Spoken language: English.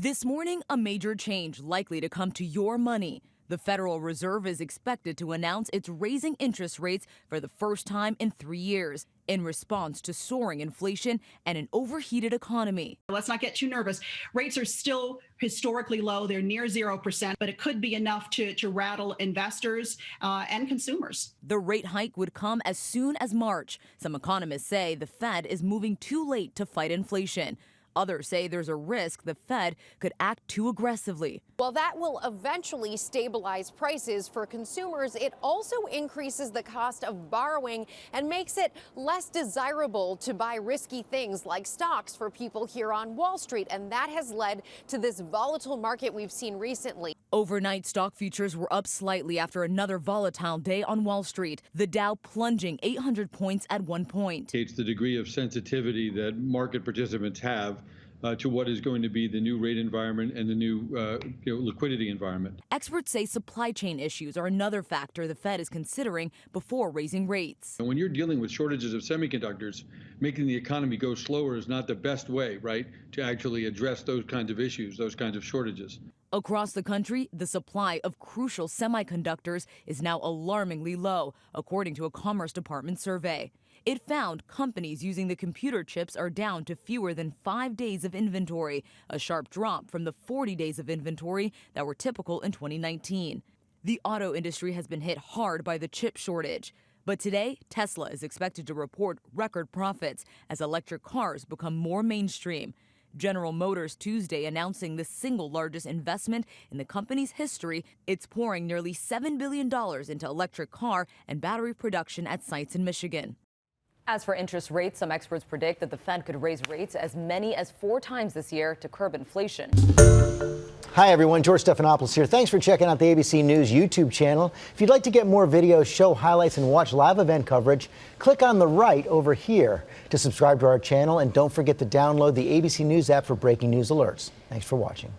This morning, a major change likely to come to your money. The Federal Reserve is expected to announce it's raising interest rates for the first time in 3 years in response to soaring inflation and an overheated economy. Let's not get too nervous. Rates are still historically low. They're near 0%, but it could be enough to rattle investors and consumers. The rate hike would come as soon as March. Some economists say the Fed is moving too late to fight inflation. Others say there's a risk the Fed could act too aggressively. While that will eventually stabilize prices for consumers, it also increases the cost of borrowing and makes it less desirable to buy risky things like stocks for people here on Wall Street. And that has led to this volatile market we've seen recently. Overnight, stock futures were up slightly after another volatile day on Wall Street. The Dow plunging 800 points at one point. It's the degree of sensitivity that market participants have to what is going to be the new rate environment and the new liquidity environment. Experts say supply chain issues are another factor the Fed is considering before raising rates. And when you're dealing with shortages of semiconductors, making the economy go slower is not the best way, right, to actually address those kinds of issues, those kinds of shortages. Across the country, the supply of crucial semiconductors is now alarmingly low, according to a Commerce Department survey. It found companies using the computer chips are down to fewer than 5 days of inventory, a sharp drop from the 40 days of inventory that were typical in 2019. The auto industry has been hit hard by the chip shortage. But today, Tesla is expected to report record profits as electric cars become more mainstream. General Motors Tuesday announcing the single largest investment in the company's history. It's pouring nearly $7 billion into electric car and battery production at sites in Michigan. As for interest rates, some experts predict that the Fed could raise rates as many as 4 times this year to curb inflation. Hi, everyone. George Stephanopoulos here. Thanks for checking out the ABC News YouTube channel. If you'd like to get more videos, show highlights, and watch live event coverage, click on the right over here to subscribe to our channel. And don't forget to download the ABC News app for breaking news alerts. Thanks for watching.